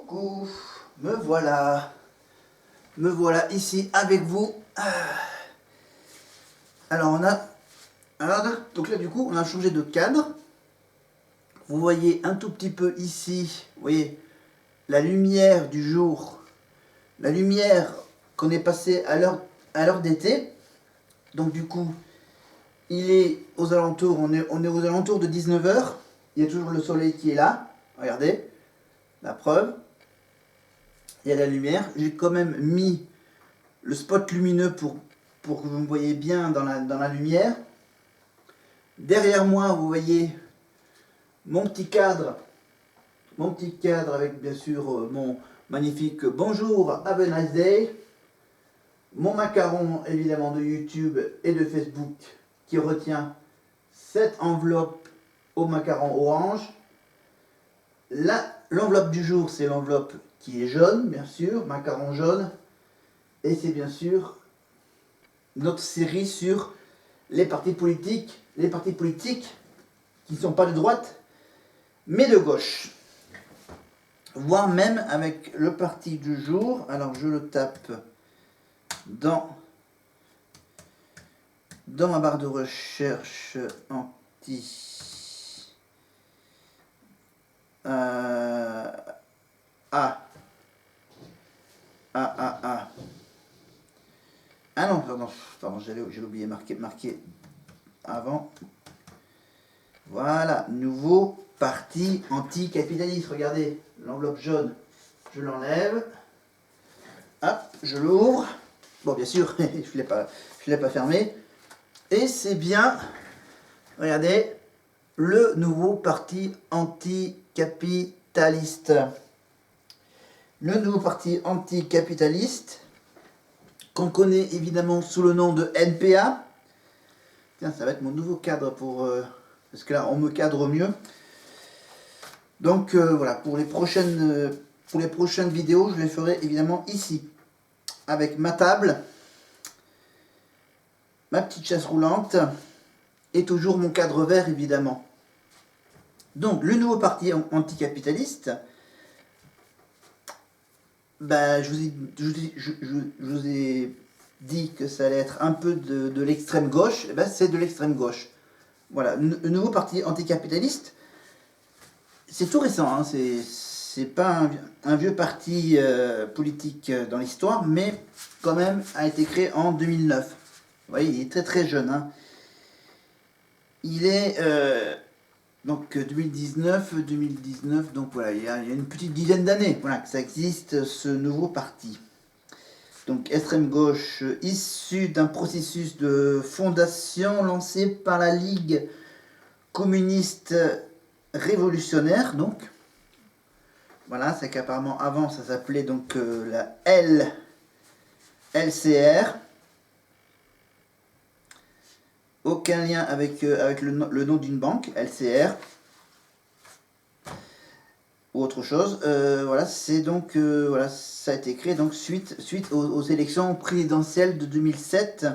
Coucou, me voilà ici avec vous. Alors donc là du coup on a changé de cadre. Vous voyez un tout petit peu ici, vous voyez la lumière du jour, la lumière qu'on est passé à l'heure d'été. Donc du coup il est aux alentours, on est aux alentours de 19 h. Il y a toujours le soleil qui est là, regardez, la preuve. Il y a la lumière. J'ai quand même mis le spot lumineux pour que vous me voyez bien dans la lumière. Derrière moi, vous voyez mon petit cadre avec bien sûr mon magnifique bonjour, have a nice day. Mon macaron évidemment de YouTube et de Facebook qui retient cette enveloppe au macaron orange. L'enveloppe du jour, c'est l'enveloppe qui est jaune, bien sûr, macaron jaune. Et c'est bien sûr notre série sur les partis politiques qui ne sont pas de droite, mais de gauche. Voire même avec le parti du jour. Alors je le tape dans ma barre de recherche anti... Ah non, pardon, j'ai oublié marquer avant. Voilà, nouveau parti anticapitaliste. Regardez, l'enveloppe jaune, je l'enlève. Hop, je l'ouvre. Bon, bien sûr, je l'ai pas fermé. Et c'est bien, regardez, le nouveau parti anticapitaliste. Le nouveau parti anticapitaliste, qu'on connaît évidemment sous le nom de NPA. Tiens, ça va être mon nouveau cadre parce que là, on me cadre mieux. Donc voilà, pour les prochaines vidéos, je les ferai évidemment ici, avec ma table, ma petite chaise roulante, et toujours mon cadre vert évidemment. Donc, le nouveau parti anticapitaliste, ben, je vous ai dit que ça allait être un peu de l'extrême gauche. Et ben, c'est de l'extrême gauche. Voilà, le nouveau parti anticapitaliste, c'est tout récent, hein, c'est pas un vieux parti politique dans l'histoire, mais quand même a été créé en 2009. Vous voyez, il est très très jeune. Hein. Il est donc 2019, donc voilà, il y a une petite dizaine d'années voilà, que ça existe, ce nouveau parti. Donc extrême gauche, issu d'un processus de fondation lancé par la Ligue communiste révolutionnaire. Donc voilà, c'est qu'apparemment avant ça s'appelait donc la LCR. Aucun lien avec le nom d'une banque, LCR. Ou autre chose. Voilà, c'est donc voilà, ça a été créé donc suite aux élections présidentielles de 2007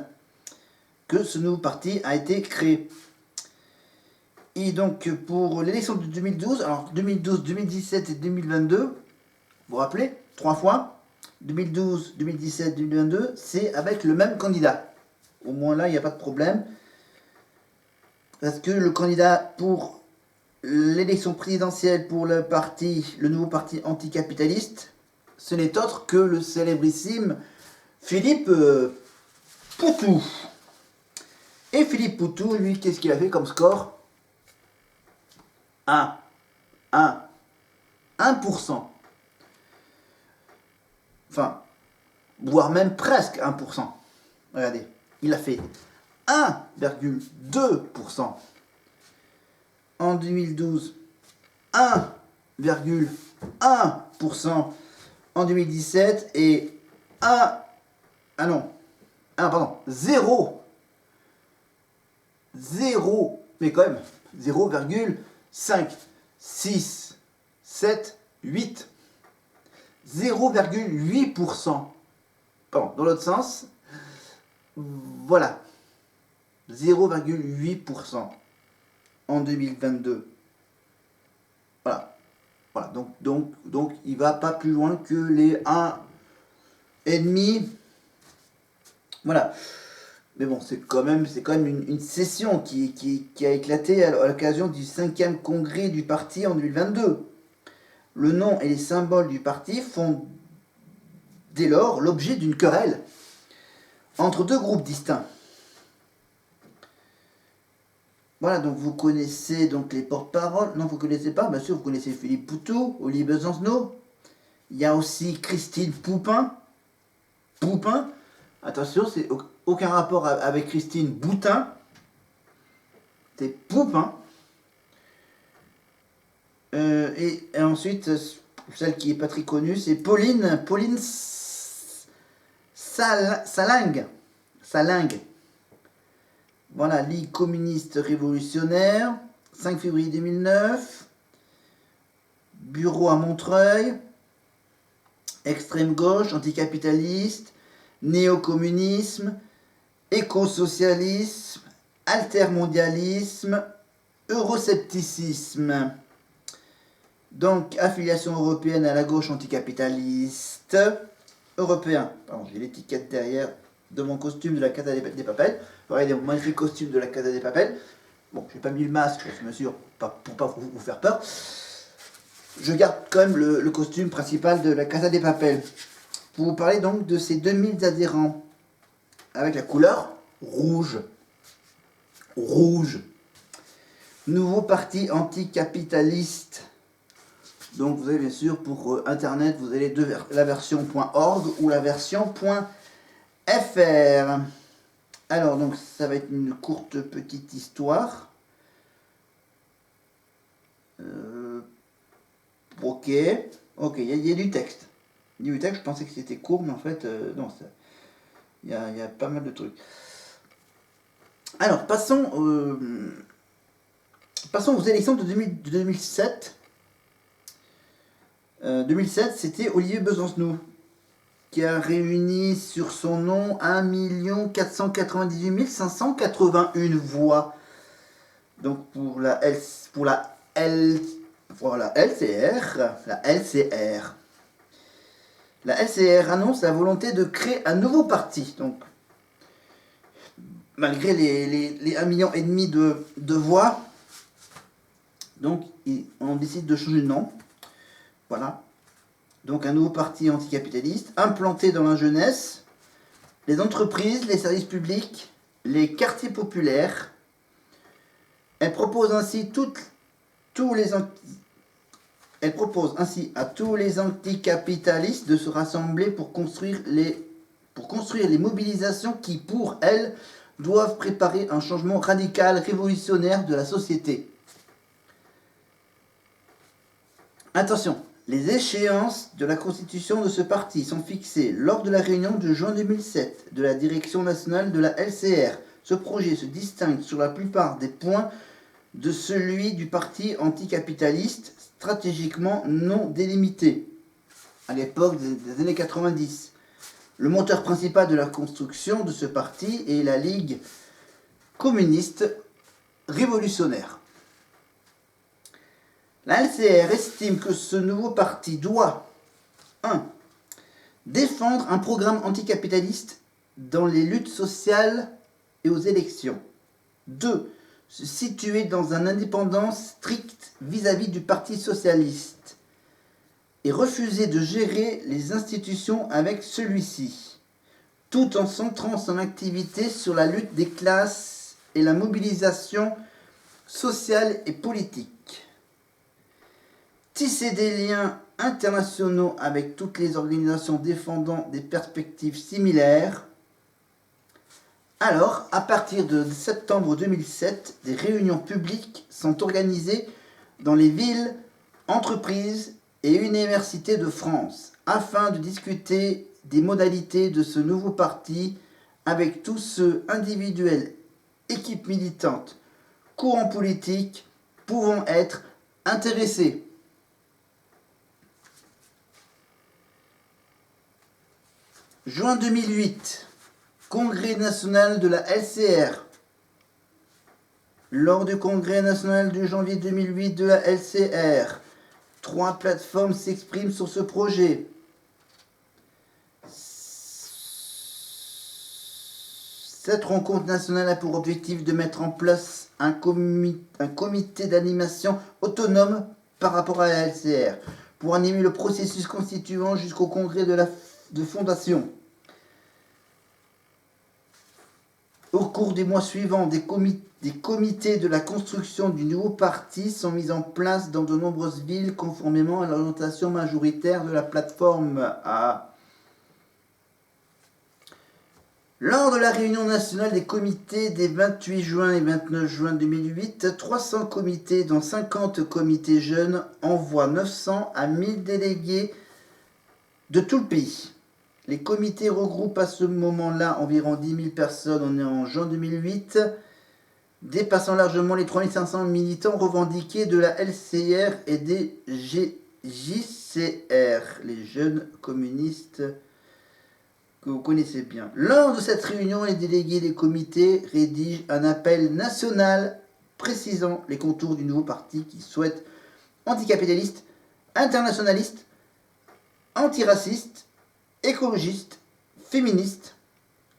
que ce nouveau parti a été créé. Et donc pour l'élection de 2012, alors 2012, 2017 et 2022, vous vous rappelez, 3 fois, 2012, 2017, 2022, c'est avec le même candidat. Au moins là, il n'y a pas de problème. Parce que le candidat pour l'élection présidentielle pour le nouveau parti anticapitaliste, ce n'est autre que le célébrissime Philippe Poutou. Et Philippe Poutou, lui, qu'est-ce qu'il a fait comme score ? 1%. Enfin, voire même presque 1%. Regardez, il a fait 1,2%. En 2012, 1,1% en 2017 et 0, mais quand même 0,5, 6, 7, 8, 0,8%. Pardon, dans l'autre sens, voilà, 0,8% en 2022. Voilà, Voilà, donc il va pas plus loin que les 1,5. Voilà. Mais bon, c'est quand même une session qui a éclaté à l'occasion du 5e congrès du parti en 2022. Le nom et les symboles du parti font dès lors l'objet d'une querelle entre deux groupes distincts. Voilà, donc vous connaissez donc les porte-paroles. Non, vous ne connaissez pas, bien sûr, vous connaissez Philippe Poutou, Olivier Besancenot. Il y a aussi Christine Poupin. Attention, c'est aucun rapport avec Christine Boutin. C'est Poupin. Et ensuite, celle qui est pas très connue, c'est Pauline Salingue. Voilà, Ligue communiste révolutionnaire, 5 février 2009, bureau à Montreuil, extrême gauche, anticapitaliste, néo-communisme, éco-socialisme, altermondialisme, euroscepticisme. Donc, affiliation européenne à la gauche anticapitaliste, européen. Pardon, j'ai l'étiquette derrière de mon costume de la Casa des Papel. Regardez mon magnifique costume de la Casa des Papel. Bon, j'ai pas mis le masque, bien sûr, pour pas vous faire peur. Je garde quand même le costume principal de la Casa des Papel. Pour vous parler donc de ces 2000 adhérents avec la couleur rouge. Nouveau parti anticapitaliste. Donc vous avez bien sûr pour internet, vous avez la version .org ou la version .fr. Alors donc ça va être une courte petite histoire. Ok, il y a du texte. Je pensais que c'était court, mais en fait, non, il y a pas mal de trucs. Alors, passons aux élections de 2007. 2007, c'était Olivier Besancenot qui a réuni sur son nom 1 498 581 voix. Donc pour la LCR. La LCR annonce la volonté de créer un nouveau parti. Donc, malgré les 1,5 million de voix, donc on décide de changer de nom. Voilà. Donc un nouveau parti anticapitaliste, implanté dans la jeunesse, les entreprises, les services publics, les quartiers populaires. Elle propose ainsi à tous les anticapitalistes de se rassembler pour construire les mobilisations qui, pour elles, doivent préparer un changement radical, révolutionnaire de la société. Attention, les échéances de la constitution de ce parti sont fixées lors de la réunion de juin 2007 de la direction nationale de la LCR. Ce projet se distingue sur la plupart des points de celui du parti anticapitaliste stratégiquement non délimité à l'époque des années 90. Le moteur principal de la construction de ce parti est la Ligue communiste révolutionnaire. La LCR estime que ce nouveau parti doit 1. Défendre un programme anticapitaliste dans les luttes sociales et aux élections. 2. Se situer dans une indépendance stricte vis-à-vis du Parti socialiste et refuser de gérer les institutions avec celui-ci, tout en centrant son activité sur la lutte des classes et la mobilisation sociale et politique. Tisser des liens internationaux avec toutes les organisations défendant des perspectives similaires. Alors, à partir de septembre 2007, des réunions publiques sont organisées dans les villes, entreprises et universités de France afin de discuter des modalités de ce nouveau parti avec tous ceux individuels, équipes militantes, courants politiques pouvant être intéressés. Juin 2008. Congrès national de la LCR. Lors du congrès national de janvier 2008 de la LCR, 3 plateformes s'expriment sur ce projet. Cette rencontre nationale a pour objectif de mettre en place un comité d'animation autonome par rapport à la LCR pour animer le processus constituant jusqu'au congrès de fondation. Au cours des mois suivants, des comités de la construction du nouveau parti sont mis en place dans de nombreuses villes conformément à l'orientation majoritaire de la plateforme A. Lors de la réunion nationale des comités des 28 juin et 29 juin 2008, 300 comités, dont 50 comités jeunes, envoient 900 à 1000 délégués de tout le pays. Les comités regroupent à ce moment-là environ 10 000 personnes. On est en juin 2008, dépassant largement les 3500 militants revendiqués de la LCR et des JCR, les jeunes communistes que vous connaissez bien. Lors de cette réunion, les délégués des comités rédigent un appel national précisant les contours du nouveau parti qui souhaite anticapitaliste, internationaliste, antiraciste, écologiste, féministe,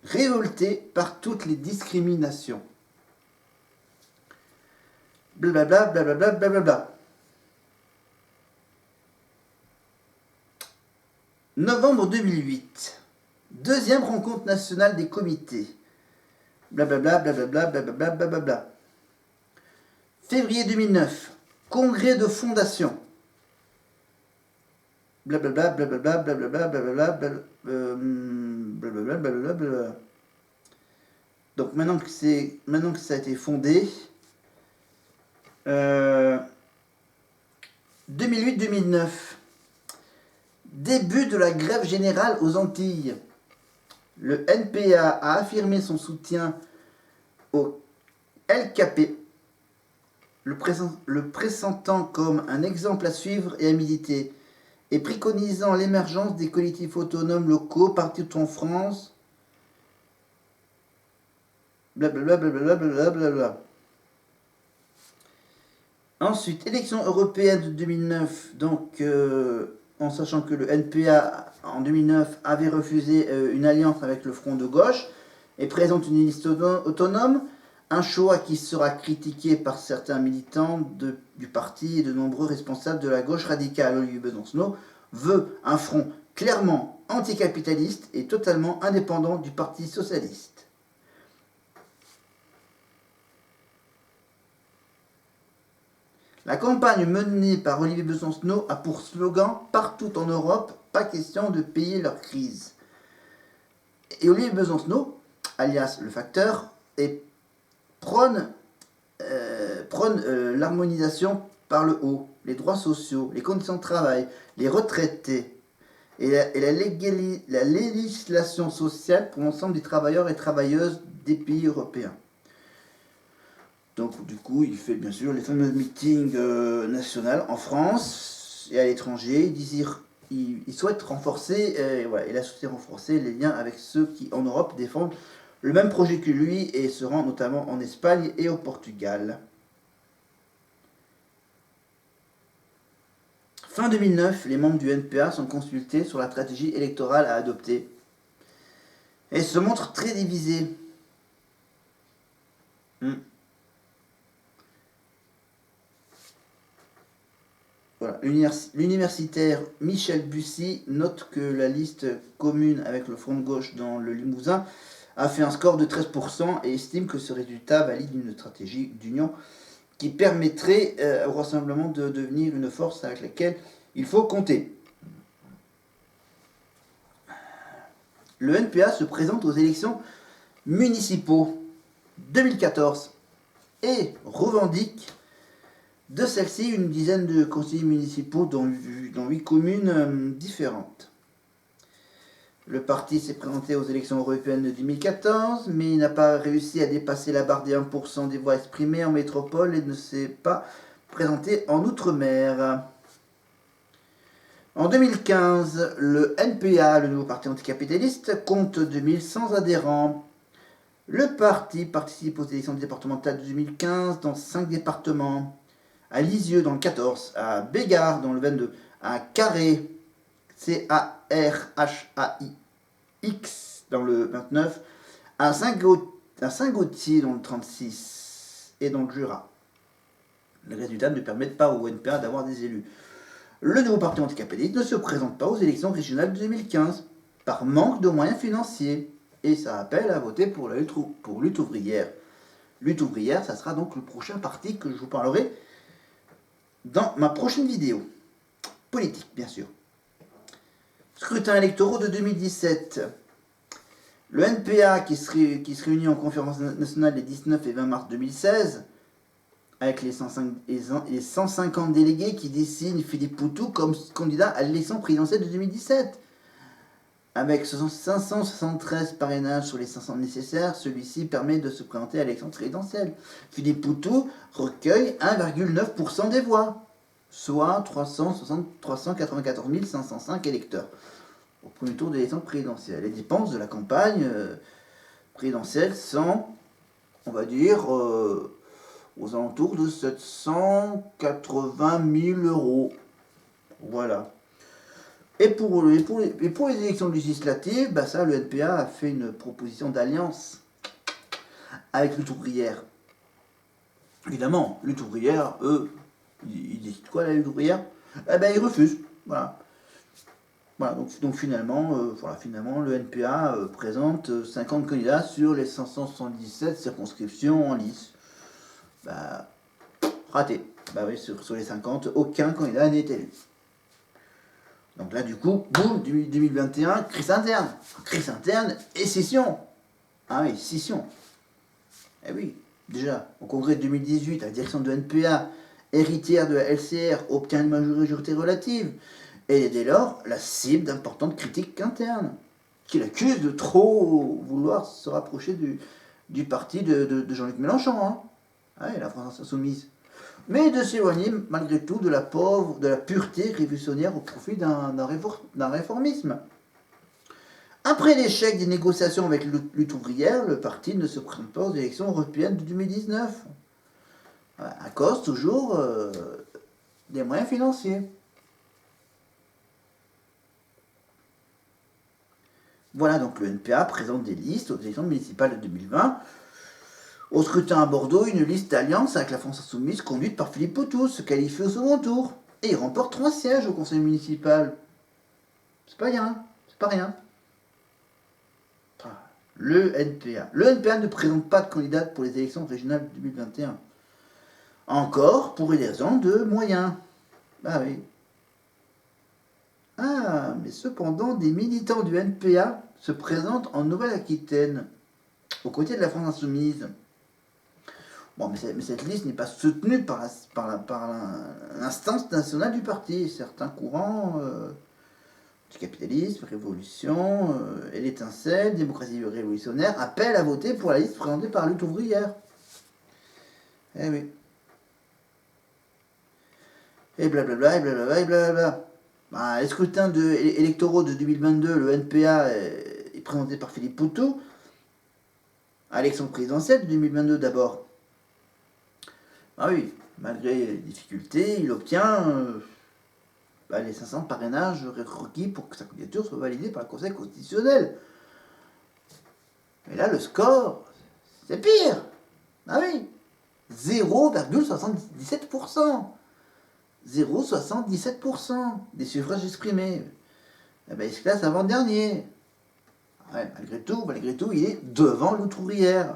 révolté par toutes les discriminations. Blablabla, blablabla, blablabla. Novembre 2008. Deuxième rencontre nationale des comités. Blablabla, blablabla, blablabla, blablabla. Février 2009. Congrès de fondation. Blablabla, blablabla, blablabla, blablabla, blablabla, blablabla. Donc maintenant que ça a été fondé, 2008-2009. Début de la grève générale aux Antilles. Le NPA a affirmé son soutien au LKP, le pressentant comme un exemple à suivre et à militer, et préconisant l'émergence des collectifs autonomes locaux partout en France. Blablabla, blablabla, blablabla. Ensuite, élection européenne de 2009, donc en sachant que le NPA en 2009 avait refusé une alliance avec le Front de gauche et présente une liste autonome, un choix qui sera critiqué par certains militants du parti et de nombreux responsables de la gauche radicale. Olivier Besancenot veut un front clairement anticapitaliste et totalement indépendant du Parti socialiste. La campagne menée par Olivier Besancenot a pour slogan « Partout en Europe, pas question de payer leur crise ». Et Olivier Besancenot, alias Le Facteur, prône l'harmonisation par le haut, les droits sociaux, les conditions de travail, les retraités et la législation sociale pour l'ensemble des travailleurs et travailleuses des pays européens. Donc du coup, il fait bien sûr les fameux meetings nationaux en France et à l'étranger. Il souhaite renforcer, il a souhaité renforcer les liens avec ceux qui, en Europe, défendent le même projet que lui et se rend notamment en Espagne et au Portugal. Fin 2009, les membres du NPA sont consultés sur la stratégie électorale à adopter et se montrent très divisés. Voilà. L'universitaire Michel Bussy note que la liste commune avec le Front de gauche dans le Limousin a fait un score de 13% et estime que ce résultat valide une stratégie d'union qui permettrait au rassemblement de devenir une force avec laquelle il faut compter. Le NPA se présente aux élections municipaux 2014 et revendique de celles-ci une dizaine de conseillers municipaux dans 8 communes différentes. Le parti s'est présenté aux élections européennes de 2014, mais il n'a pas réussi à dépasser la barre des 1% des voix exprimées en métropole et ne s'est pas présenté en Outre-mer. En 2015, le NPA, le nouveau parti anticapitaliste, compte 2100 adhérents. Le parti participe aux élections départementales de 2015 dans 5 départements. à Lisieux dans le 14, à Bégard dans le 22, à Carré, Carhaix dans le 29, à Saint-Gauthier dans le 36 et dans le Jura. Les résultats ne permettent pas au NPA d'avoir des élus. Le nouveau parti anticapitaliste ne se présente pas aux élections régionales de 2015 par manque de moyens financiers et ça appelle à voter pour Lutte ouvrière. Lutte ouvrière, ça sera donc le prochain parti que je vous parlerai dans ma prochaine vidéo. Politique, bien sûr. Scrutin électoraux de 2017. Le NPA qui se réunit en conférence nationale les 19 et 20 mars 2016 avec les 150 délégués qui désignent Philippe Poutou comme candidat à l'élection présidentielle de 2017. Avec 573 parrainages sur les 500 nécessaires, celui-ci permet de se présenter à l'élection présidentielle. Philippe Poutou recueille 1,9% des voix, soit 394 505 électeurs au premier tour de l'élection présidentielle. Les dépenses de la campagne présidentielle sont, on va dire, aux alentours de 780 000 euros. Voilà. Et pour les élections législatives, bah ça, le NPA a fait une proposition d'alliance avec Lutte ouvrière. Évidemment, Lutte ouvrière, eux, ils disent quoi la Lutte ouvrière? Eh ben, ils refusent. Voilà. Voilà, donc finalement, le NPA présente 50 candidats sur les 577 circonscriptions en lice. Bah, raté. Bah oui, sur les 50, aucun candidat n'est élu. Donc là, du coup, boum, 2021, crise interne. Crise interne et scission. Ah oui, scission. Eh oui, déjà, au congrès de 2018, la direction de NPA, héritière de la LCR, obtient une majorité relative. Et est dès lors la cible d'importantes critiques internes, qui l'accusent de trop vouloir se rapprocher du parti de Jean-Luc Mélenchon. Hein. Ah oui, la France insoumise. Mais de s'éloigner malgré tout de la pureté révolutionnaire au profit d'un réformisme. Après l'échec des négociations avec Lutte ouvrière, le parti ne se présente pas aux élections européennes de 2019, à cause toujours des moyens financiers. Voilà, donc le NPA présente des listes aux élections municipales de 2020. Au scrutin à Bordeaux, une liste d'alliance avec la France Insoumise conduite par Philippe Poutou se qualifie au second tour. Et il remporte 3 sièges au conseil municipal. C'est pas rien. C'est pas rien. Le NPA. Le NPA ne présente pas de candidat pour les élections régionales de 2021. Encore pour des raisons de moyens. Ah oui. Ah, mais cependant, des militants du NPA se présentent en Nouvelle-Aquitaine, aux côtés de la France Insoumise. Bon, mais cette liste n'est pas soutenue par l'instance nationale du parti. Certains courants du capitalisme, révolution, et l'étincelle, démocratie révolutionnaire, appellent à voter pour la liste présentée par la Lutte ouvrière. Eh oui. Et blablabla, et blablabla, et blablabla. Bah, les scrutins électoraux de 2022, le NPA est présenté par Philippe Poutou. À l'élection présidentielle de 2022 d'abord. Ah oui, malgré les difficultés, il obtient les 500 parrainages requis pour que sa candidature soit validée par le Conseil constitutionnel. Et là, le score, c'est pire. Ah oui, 0,77%. 0,77% des suffrages exprimés. Eh ben, il se classe avant-dernier. Ouais, malgré tout, il est devant Lutte ouvrière.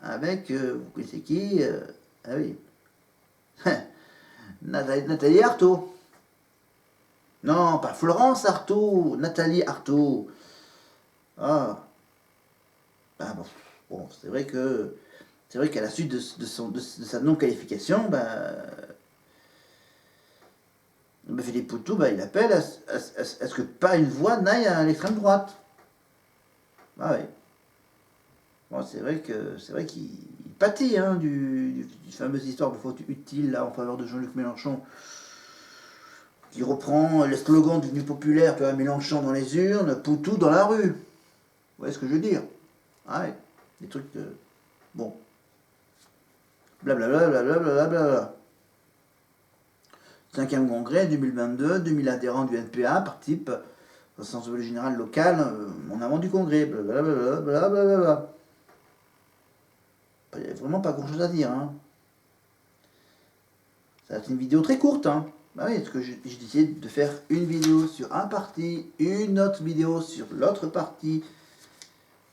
Avec, vous connaissez qui ah oui. Nathalie Arthaud. Non, pas Florence Arthaud, Nathalie Arthaud. Ah. Bah bon, c'est vrai qu'à la suite de sa non-qualification, Philippe Poutou, il appelle à ce que pas une voix n'aille à l'extrême droite. Ah oui. Bon, c'est vrai qu'il pâtit du fameuse histoire de faute utile là, en faveur de Jean-Luc Mélenchon, qui reprend le slogan devenu populaire, Mélenchon dans les urnes, Poutou dans la rue. Vous voyez ce que je veux dire? Ah ouais, des trucs bon. Blablabla, blablabla, blablabla. 5e congrès 2022, 2000 adhérents du NPA participent à l'Assemblée générale locale en avant du congrès, blablabla. Il n'y a vraiment pas grand chose à dire. Hein. C'est une vidéo très courte. Hein. Bah oui, parce que j'ai décidé de faire une vidéo sur un parti, une autre vidéo sur l'autre parti.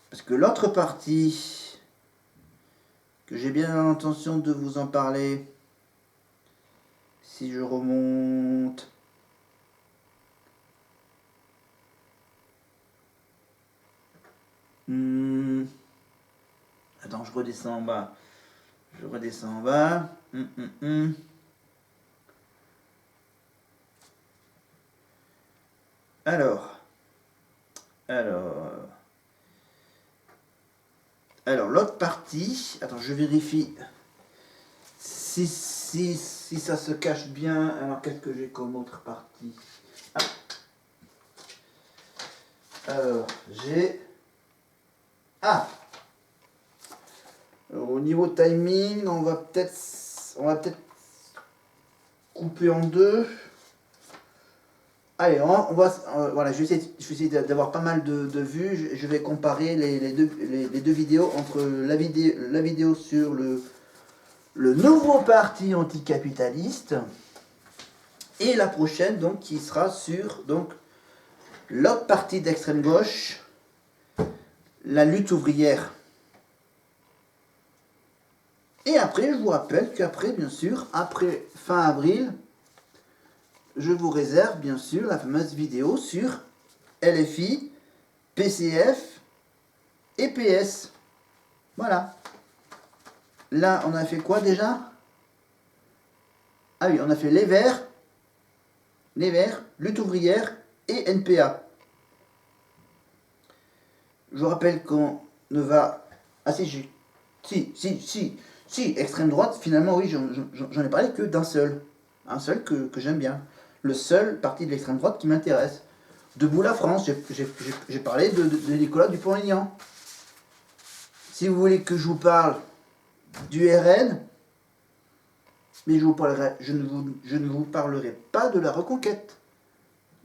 Parce que l'autre parti, que j'ai bien l'intention de vous en parler, si je remonte... Attends, je redescends en bas. Je redescends en bas. Alors, l'autre partie, attends, je vérifie si ça se cache bien. Alors, qu'est-ce que j'ai comme autre partie? Alors, j'ai... Alors, au niveau timing, on va peut-être couper en deux. Allez, voilà, je vais essayer d'avoir pas mal de vues. Je vais comparer les deux vidéos entre la vidéo sur le nouveau parti anticapitaliste et la prochaine donc qui sera sur donc l'autre parti d'extrême gauche, la lutte ouvrière. Et après, je vous rappelle qu'après, bien sûr, après fin avril, je vous réserve bien sûr la fameuse vidéo sur LFI, PCF et PS. Voilà. Là, on a fait quoi déjà? Ah oui, on a fait les Verts, lutte ouvrière et NPA. Je vous rappelle qu'on ne va... Ah si, si, extrême droite, finalement, oui, j'en ai parlé que d'un seul. Un seul que j'aime bien. Le seul parti de l'extrême droite qui m'intéresse. Debout la France, j'ai parlé de Nicolas Dupont-Aignan. Si vous voulez que je vous parle du RN, mais je ne vous parlerai pas de la reconquête.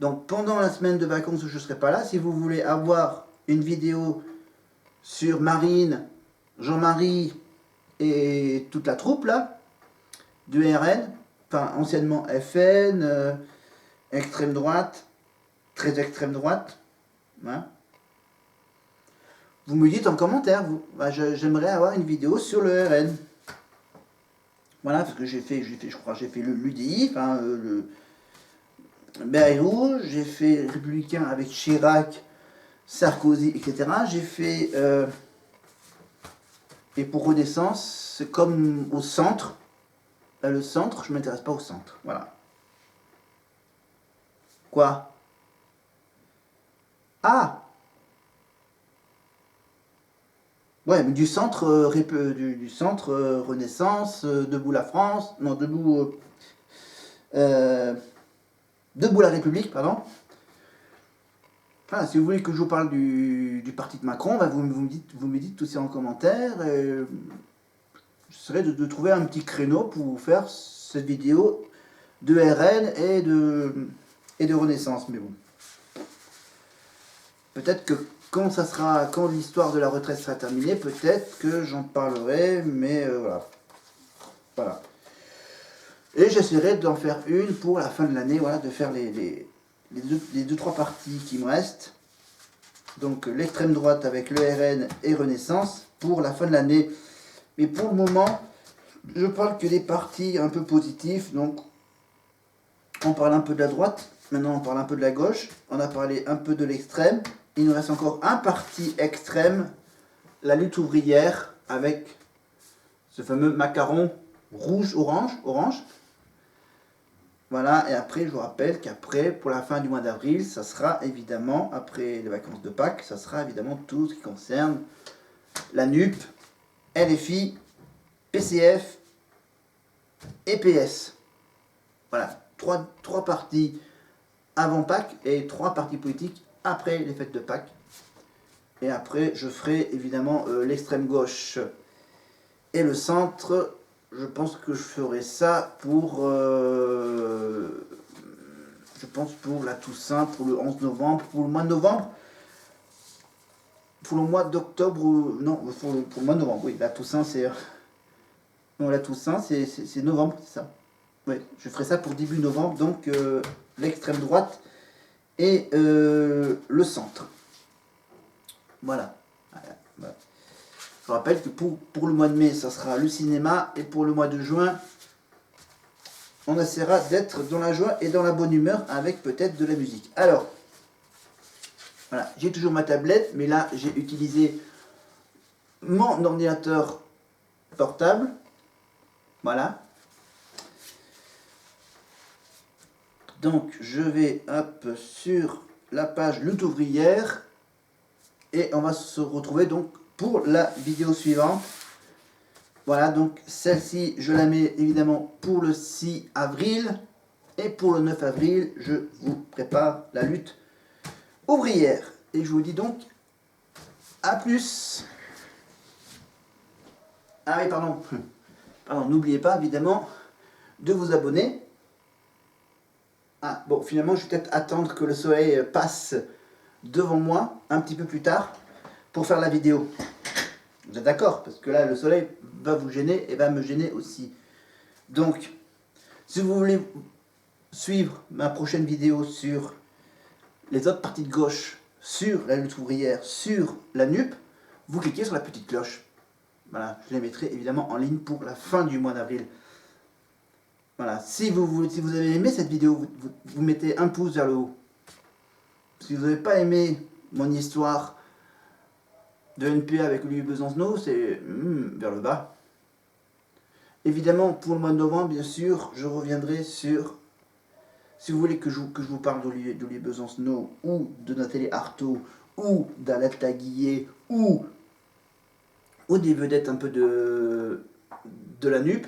Donc pendant la semaine de vacances où je ne serai pas là, si vous voulez avoir une vidéo sur Marine, Jean-Marie et toute la troupe là, du RN, enfin anciennement FN, extrême droite, très extrême droite, hein. Vous me dites en commentaire, j'aimerais avoir une vidéo sur le RN. Voilà, parce que j'ai fait l'UDI, enfin le Bayrou, j'ai fait républicain avec Chirac, Sarkozy, etc. J'ai fait et pour Renaissance, c'est comme au centre. Là, le centre, je ne m'intéresse pas au centre. Voilà. Quoi? Ah! Ouais, mais du centre, du centre Renaissance, Debout la France, non, Debout la République, pardon. Enfin, si vous voulez que je vous parle du parti de Macron, vous me dites tout ça en commentaire. Et j'essaierai de trouver un petit créneau pour vous faire cette vidéo de RN et de Renaissance. Mais bon. Peut-être que quand l'histoire de la retraite sera terminée, peut-être que j'en parlerai, mais voilà. Et j'essaierai d'en faire une pour la fin de l'année, voilà, de faire les 2-3 parties qui me restent. Donc l'extrême droite avec le RN et Renaissance pour la fin de l'année. Mais pour le moment, je parle que des partis un peu positifs. Donc on parle un peu de la droite, maintenant on parle un peu de la gauche, on a parlé un peu de l'extrême. Il nous reste encore un parti extrême, la lutte ouvrière, avec ce fameux macaron orange. Voilà, et après, je vous rappelle qu'après, pour la fin du mois d'avril, ça sera évidemment, après les vacances de Pâques, ça sera évidemment tout ce qui concerne la NUP, LFI, PCF et PS. Voilà, trois partis avant Pâques et 3 partis politiques après les fêtes de Pâques. Et après, je ferai évidemment l'extrême gauche et le centre. je pense que je ferai ça pour... je pense pour la Toussaint, pour le 11 novembre, pour le mois de novembre. Pour le mois d'octobre, non, pour le mois de novembre, oui, la Toussaint c'est... Non, la Toussaint c'est novembre, c'est ça. Oui, je ferai ça pour début novembre, donc l'extrême droite et le centre. Voilà. Voilà. Je rappelle que pour le mois de mai, ça sera le cinéma, et pour le mois de juin, on essaiera d'être dans la joie et dans la bonne humeur avec peut-être de la musique. Alors, voilà, j'ai toujours ma tablette, mais là, j'ai utilisé mon ordinateur portable. Voilà. Donc, je vais hop sur la page Lutte ouvrière et on va se retrouver donc pour la vidéo suivante. Voilà, donc celle-ci, je la mets évidemment pour le 6 avril. Et pour le 9 avril, je vous prépare la lutte ouvrière. Et je vous dis donc à plus. Ah oui, pardon. Pardon, n'oubliez pas évidemment de vous abonner. Ah, bon, finalement, je vais peut-être attendre que le soleil passe devant moi un petit peu plus tard pour faire la vidéo. Vous êtes d'accord? Parce que là, le soleil va vous gêner et va me gêner aussi. Donc, si vous voulez suivre ma prochaine vidéo sur les autres partis de gauche, sur la lutte ouvrière, sur la NUP, vous cliquez sur la petite cloche. Voilà, je les mettrai évidemment en ligne pour la fin du mois d'avril. Voilà, si vous avez aimé cette vidéo, vous mettez un pouce vers le haut. Si vous n'avez pas aimé mon histoire de NPA avec Olivier Besancenot, c'est vers le bas. Évidemment, pour le mois de novembre, bien sûr, je reviendrai sur... Si vous voulez que je vous parle d'Olivier Besancenot, ou de Nathalie Arthaud, ou d'Alette Taguillet, ou des vedettes un peu de la NUP,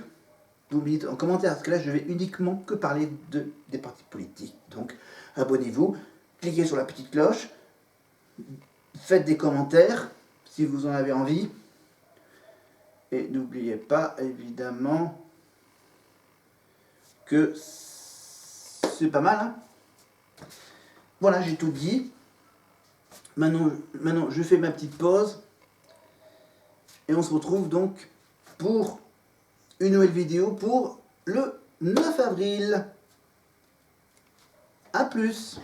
vous me dites en commentaire, parce que là je vais uniquement que parler des partis politiques. Donc abonnez-vous, cliquez sur la petite cloche, faites des commentaires si vous en avez envie. Et n'oubliez pas évidemment que c'est pas mal. Hein, voilà, j'ai tout dit. Maintenant, je fais ma petite pause. Et on se retrouve donc pour une nouvelle vidéo pour le 9 avril. A plus.